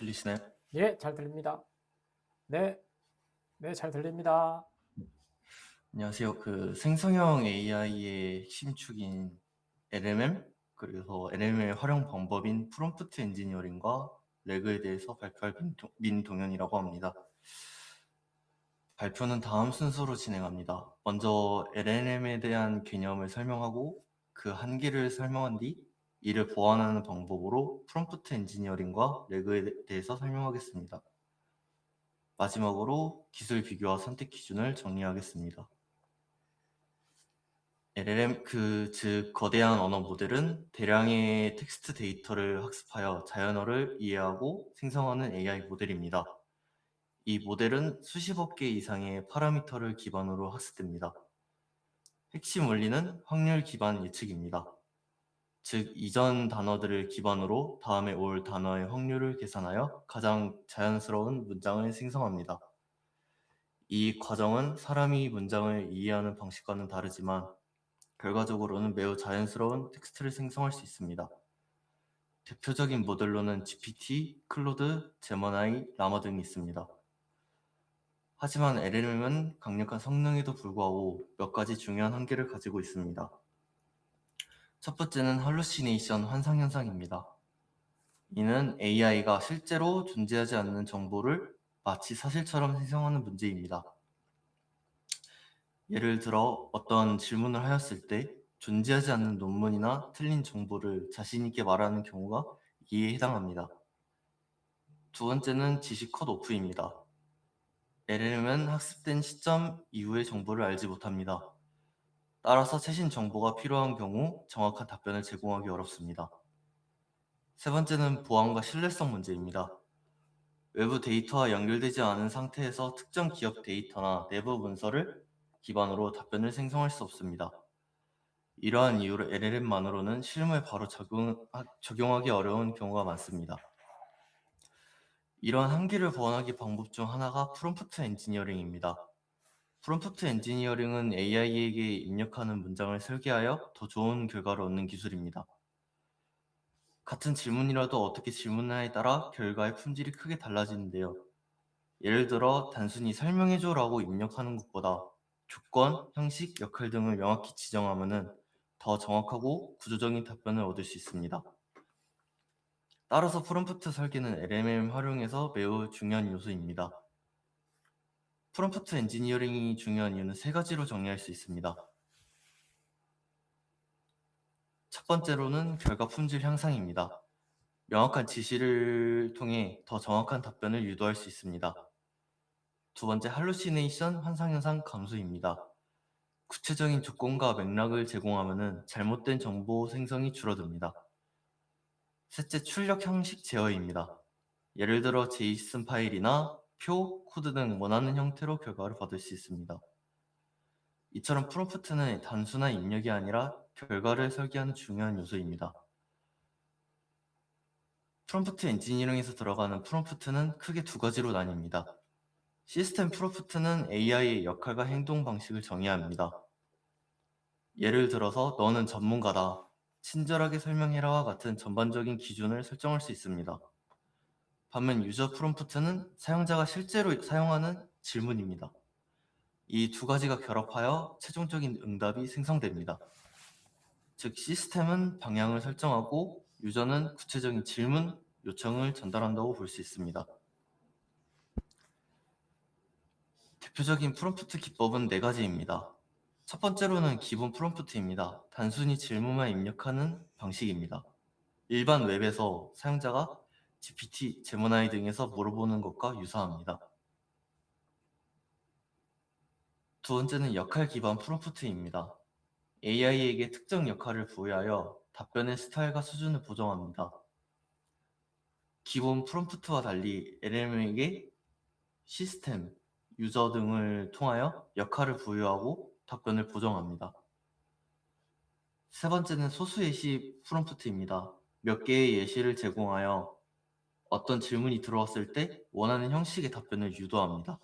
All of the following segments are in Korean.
들리시나요? 예, 잘 들립니다. 네, 네, 잘 들립니다. 안녕하세요. 생성형 AI의 핵심 축인 LMM, 그래서 LMM의 활용 방법인 프롬프트 엔지니어링과 레그에 대해서 발표할 민동현이라고 합니다. 발표는 다음 순서로 진행합니다. 먼저 LLM에 대한 개념을 설명하고 그 한계를 설명한 뒤 이를 보완하는 방법으로 프롬프트 엔지니어링과 레그에 대해서 설명하겠습니다. 마지막으로 기술 비교와 선택 기준을 정리하겠습니다. LLM, 즉 거대한 언어 모델은 대량의 텍스트 데이터를 학습하여 자연어를 이해하고 생성하는 AI 모델입니다. 이 모델은 수십억 개 이상의 파라미터를 기반으로 학습됩니다. 핵심 원리는 확률 기반 예측입니다. 즉, 이전 단어들을 기반으로 다음에 올 단어의 확률을 계산하여 가장 자연스러운 문장을 생성합니다. 이 과정은 사람이 문장을 이해하는 방식과는 다르지만 결과적으로는 매우 자연스러운 텍스트를 생성할 수 있습니다. 대표적인 모델로는 GPT, 클로드, 제머나이, 라마 등이 있습니다. 하지만 LLM은 강력한 성능에도 불구하고 몇 가지 중요한 한계를 가지고 있습니다. 첫 번째는 할루시네이션 환상현상입니다. 이는 AI가 실제로 존재하지 않는 정보를 마치 사실처럼 생성하는 문제입니다. 예를 들어 어떤 질문을 하였을 때 존재하지 않는 논문이나 틀린 정보를 자신 있게 말하는 경우가 이에 해당합니다. 두 번째는 지식 컷오프입니다. LLM은 학습된 시점 이후의 정보를 알지 못합니다. 따라서 최신 정보가 필요한 경우 정확한 답변을 제공하기 어렵습니다. 세 번째는 보안과 신뢰성 문제입니다. 외부 데이터와 연결되지 않은 상태에서 특정 기업 데이터나 내부 문서를 기반으로 답변을 생성할 수 없습니다. 이러한 이유로 LLM만으로는 실무에 바로 적용하기 어려운 경우가 많습니다. 이러한 한계를 보완하기 방법 중 하나가 프롬프트 엔지니어링입니다. 프롬프트 엔지니어링은 AI에게 입력하는 문장을 설계하여 더 좋은 결과를 얻는 기술입니다. 같은 질문이라도 어떻게 질문하에 따라 결과의 품질이 크게 달라지는데요. 예를 들어 단순히 설명해줘 라고 입력하는 것보다 조건, 형식, 역할 등을 명확히 지정하면 더 정확하고 구조적인 답변을 얻을 수 있습니다. 따라서 프롬프트 설계는 LLM 활용에서 매우 중요한 요소입니다. 프롬프트 엔지니어링이 중요한 이유는 세 가지로 정리할 수 있습니다. 첫 번째로는 결과 품질 향상입니다. 명확한 지시를 통해 더 정확한 답변을 유도할 수 있습니다. 두 번째, 할루시네이션 환상현상 감소입니다. 구체적인 조건과 맥락을 제공하면 잘못된 정보 생성이 줄어듭니다. 셋째, 출력 형식 제어입니다. 예를 들어 JSON 파일이나 표, 코드 등 원하는 형태로 결과를 받을 수 있습니다. 이처럼 프롬프트는 단순한 입력이 아니라 결과를 설계하는 중요한 요소입니다. 프롬프트 엔지니어링에서 들어가는 프롬프트는 크게 두 가지로 나뉩니다. 시스템 프롬프트는 AI의 역할과 행동 방식을 정의합니다. 예를 들어서 너는 전문가다, 친절하게 설명해라와 같은 전반적인 기준을 설정할 수 있습니다. 반면 유저 프롬프트는 사용자가 실제로 사용하는 질문입니다. 이 두 가지가 결합하여 최종적인 응답이 생성됩니다. 즉 시스템은 방향을 설정하고 유저는 구체적인 질문, 요청을 전달한다고 볼 수 있습니다. 대표적인 프롬프트 기법은 네 가지입니다. 첫 번째로는 기본 프롬프트입니다. 단순히 질문만 입력하는 방식입니다. 일반 웹에서 사용자가 GPT, 제모나이 등에서 물어보는 것과 유사합니다. 두 번째는 역할 기반 프롬프트입니다. AI에게 특정 역할을 부여하여 답변의 스타일과 수준을 보정합니다. 기본 프롬프트와 달리 LLM에게 시스템, 유저 등을 통하여 역할을 부여하고 답변을 보정합니다. 세 번째는 소수 예시 프롬프트입니다. 몇 개의 예시를 제공하여 어떤 질문이 들어왔을 때 원하는 형식의 답변을 유도합니다.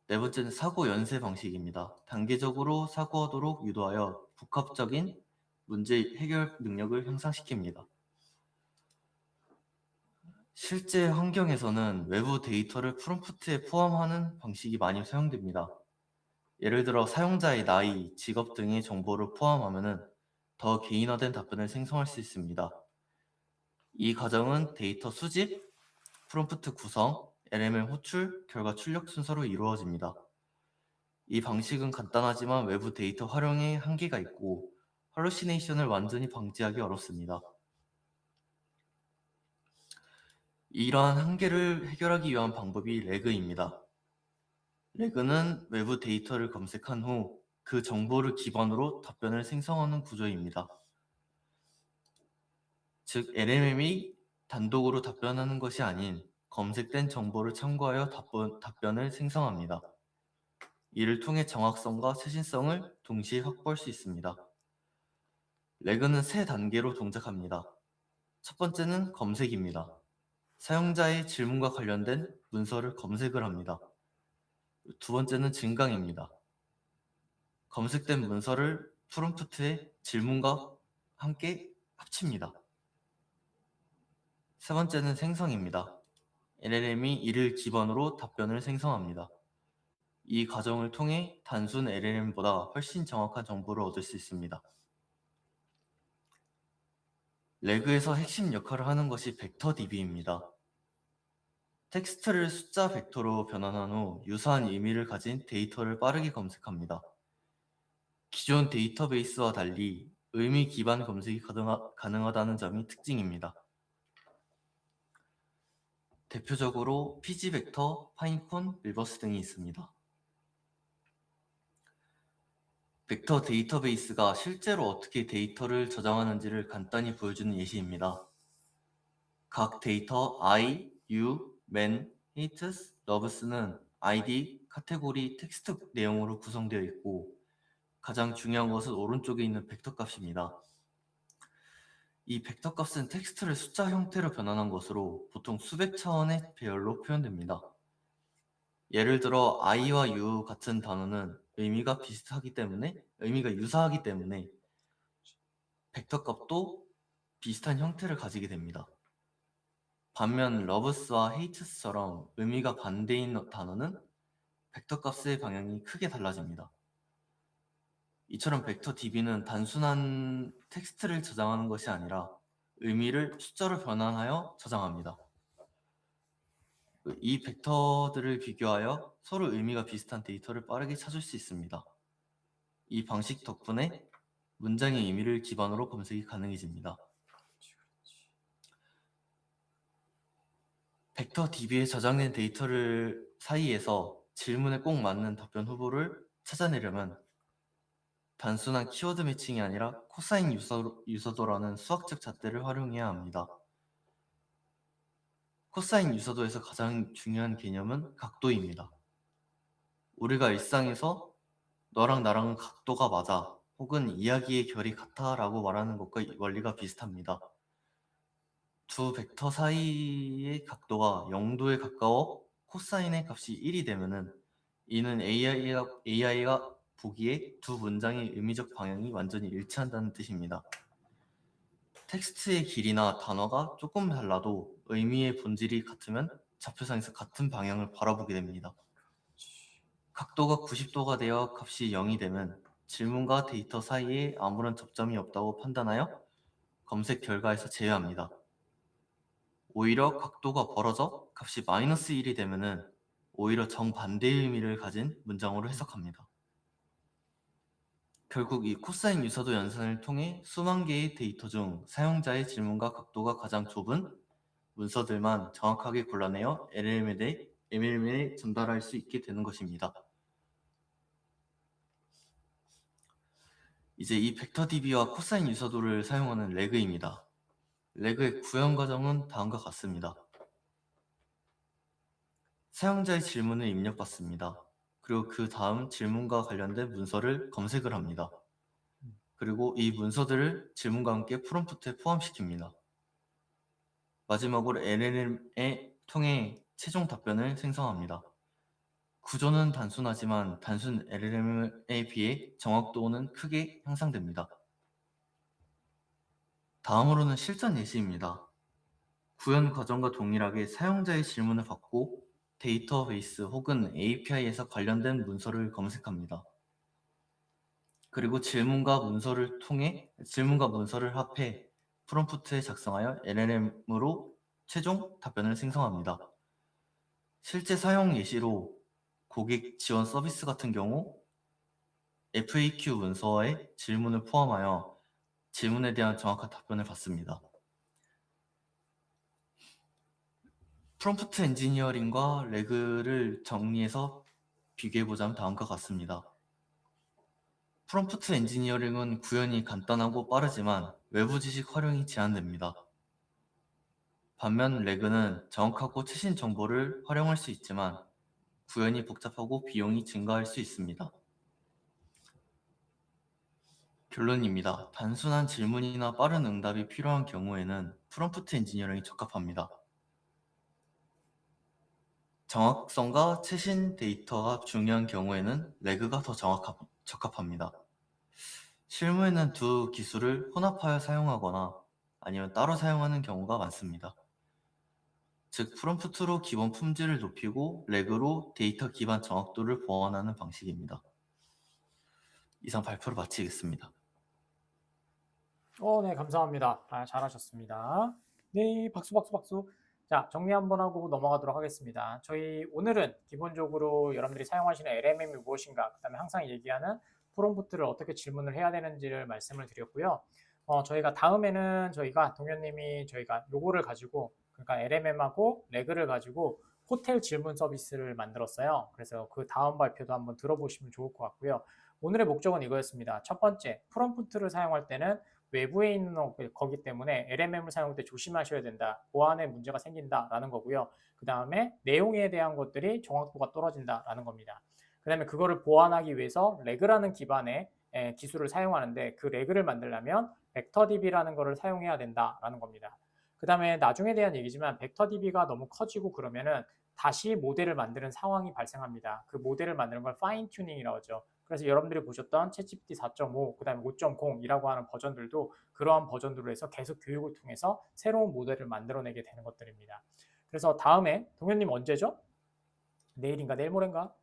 네 번째는 사고 연쇄 방식입니다. 단계적으로 사고하도록 유도하여 복합적인 문제 해결 능력을 향상시킵니다. 실제 환경에서는 외부 데이터를 프롬프트에 포함하는 방식이 많이 사용됩니다. 예를 들어 사용자의 나이, 직업 등의 정보를 포함하면 더 개인화된 답변을 생성할 수 있습니다. 이 과정은 데이터 수집, 프롬프트 구성, LML 호출, 결과 출력 순서로 이루어집니다. 이 방식은 간단하지만 외부 데이터 활용에 한계가 있고 할루시네이션을 완전히 방지하기 어렵습니다. 이러한 한계를 해결하기 위한 방법이 레그입니다. 레그는 외부 데이터를 검색한 후 그 정보를 기반으로 답변을 생성하는 구조입니다. 즉, LLM이 단독으로 답변하는 것이 아닌 검색된 정보를 참고하여 답변을 생성합니다. 이를 통해 정확성과 최신성을 동시에 확보할 수 있습니다. 레그는 세 단계로 동작합니다. 첫 번째는 검색입니다. 사용자의 질문과 관련된 문서를 검색을 합니다. 두 번째는 증강입니다. 검색된 문서를 프롬프트에 질문과 함께 합칩니다. 세 번째는 생성입니다. LLM이 이를 기반으로 답변을 생성합니다. 이 과정을 통해 단순 LLM보다 훨씬 정확한 정보를 얻을 수 있습니다. 레그에서 핵심 역할을 하는 것이 벡터DB입니다. 텍스트를 숫자 벡터로 변환한 후 유사한 의미를 가진 데이터를 빠르게 검색합니다. 기존 데이터베이스와 달리 의미 기반 검색이 가능하다는 점이 특징입니다. 대표적으로 pg벡터, 파인콘, 밀버스 등이 있습니다. 벡터 데이터베이스가 실제로 어떻게 데이터를 저장하는지를 간단히 보여주는 예시입니다. 각 데이터 I, U, Man, Hates, Loves는 ID, 카테고리, 텍스트 내용으로 구성되어 있고 가장 중요한 것은 오른쪽에 있는 벡터 값입니다. 이 벡터 값은 텍스트를 숫자 형태로 변환한 것으로 보통 수백 차원의 배열로 표현됩니다. 예를 들어 I와 U 같은 단어는 의미가 유사하기 때문에 벡터 값도 비슷한 형태를 가지게 됩니다. 반면 loves와 hates처럼 의미가 반대인 단어는 벡터 값의 방향이 크게 달라집니다. 이처럼 벡터 DB는 단순한 텍스트를 저장하는 것이 아니라 의미를 숫자로 변환하여 저장합니다. 이 벡터들을 비교하여 서로 의미가 비슷한 데이터를 빠르게 찾을 수 있습니다. 이 방식 덕분에 문장의 의미를 기반으로 검색이 가능해집니다. 벡터 DB에 저장된 데이터를 사이에서 질문에 꼭 맞는 답변 후보를 찾아내려면 단순한 키워드 매칭이 아니라 코사인 유서도라는 수학적 잣대를 활용해야 합니다. 코사인 유서도에서 가장 중요한 개념은 각도입니다. 우리가 일상에서 너랑 나랑은 각도가 맞아 혹은 이야기의 결이 같아 라고 말하는 것과 원리가 비슷합니다. 두 벡터 사이의 각도가 0도에 가까워 코사인의 값이 1이 되면은 이는 AI가 보기에 두 문장의 의미적 방향이 완전히 일치한다는 뜻입니다. 텍스트의 길이나 단어가 조금 달라도 의미의 본질이 같으면 좌표상에서 같은 방향을 바라보게 됩니다. 각도가 90도가 되어 값이 0이 되면 질문과 데이터 사이에 아무런 접점이 없다고 판단하여 검색 결과에서 제외합니다. 오히려 각도가 벌어져 값이 마이너스 1이 되면은 오히려 정반대의 의미를 가진 문장으로 해석합니다. 결국 이 코사인 유사도 연산을 통해 수만 개의 데이터 중 사용자의 질문과 각도가 가장 좁은 문서들만 정확하게 골라내어 LLM에 전달할 수 있게 되는 것입니다. 이제 이 벡터DB와 코사인 유사도를 사용하는 레그입니다. 레그의 구현 과정은 다음과 같습니다. 사용자의 질문을 입력받습니다. 그리고 그 다음 질문과 관련된 문서를 검색을 합니다. 그리고 이 문서들을 질문과 함께 프롬프트에 포함시킵니다. 마지막으로 LLM에 통해 최종 답변을 생성합니다. 구조는 단순하지만 단순 LLM에 비해 정확도는 크게 향상됩니다. 다음으로는 실전 예시입니다. 구현 과정과 동일하게 사용자의 질문을 받고 데이터베이스 혹은 API에서 관련된 문서를 검색합니다. 그리고 질문과 문서를 합해 프롬프트에 작성하여 LLM으로 최종 답변을 생성합니다. 실제 사용 예시로 고객 지원 서비스 같은 경우 FAQ 문서에 질문을 포함하여 질문에 대한 정확한 답변을 받습니다. 프롬프트 엔지니어링과 레그를 정리해서 비교해보자면 다음과 같습니다. 프롬프트 엔지니어링은 구현이 간단하고 빠르지만 외부 지식 활용이 제한됩니다. 반면 레그는 정확하고 최신 정보를 활용할 수 있지만 구현이 복잡하고 비용이 증가할 수 있습니다. 결론입니다. 단순한 질문이나 빠른 응답이 필요한 경우에는 프롬프트 엔지니어링이 적합합니다. 정확성과 최신 데이터가 중요한 경우에는 레그가 더 적합합니다. 실무에는 두 기술을 혼합하여 사용하거나 아니면 따로 사용하는 경우가 많습니다. 즉, 프롬프트로 기본 품질을 높이고 레그로 데이터 기반 정확도를 보완하는 방식입니다. 이상 발표를 마치겠습니다. 네, 감사합니다. 잘하셨습니다. 네, 박수, 박수, 박수. 자, 정리 한번 하고 넘어가도록 하겠습니다. 저희 오늘은 기본적으로 여러분들이 사용하시는 LMM이 무엇인가, 그 다음에 항상 얘기하는 프롬프트를 어떻게 질문을 해야 되는지를 말씀을 드렸고요. 저희가 다음에는 동현님이 저희가 요거를 가지고, 그러니까 LMM하고 레그를 가지고 호텔 질문 서비스를 만들었어요. 그래서 그 다음 발표도 한번 들어보시면 좋을 것 같고요. 오늘의 목적은 이거였습니다. 첫 번째, 프롬프트를 사용할 때는 외부에 있는 거기 때문에 LMM을 사용할 때 조심하셔야 된다. 보안에 문제가 생긴다라는 거고요. 그 다음에 내용에 대한 것들이 정확도가 떨어진다라는 겁니다. 그 다음에 그거를 보완하기 위해서 레그라는 기반의 기술을 사용하는데 그 레그를 만들려면 벡터DB라는 거를 사용해야 된다라는 겁니다. 그 다음에 나중에 대한 얘기지만 벡터DB가 너무 커지고 그러면은 다시 모델을 만드는 상황이 발생합니다. 그 모델을 만드는 걸 파인 튜닝이라고 하죠. 그래서 여러분들이 보셨던 챗GPT 4.5, 그 다음에 5.0이라고 하는 버전들도 그러한 버전들로 해서 계속 교육을 통해서 새로운 모델을 만들어내게 되는 것들입니다. 그래서 다음에 동현님 언제죠? 내일인가 내일 모레인가?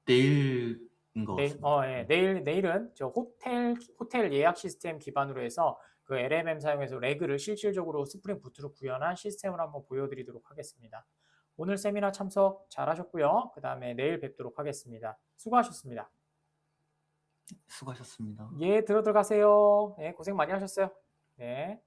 내일인 것 내일, 같습니다. 예, 내일은 저 호텔 예약 시스템 기반으로 해서 그 LMM 사용해서 레그를 실질적으로 스프링 부트로 구현한 시스템을 한번 보여드리도록 하겠습니다. 오늘 세미나 참석 잘하셨고요. 그 다음에 내일 뵙도록 하겠습니다. 수고하셨습니다. 수고하셨습니다. 예, 들어가세요. 예, 고생 많이 하셨어요. 네.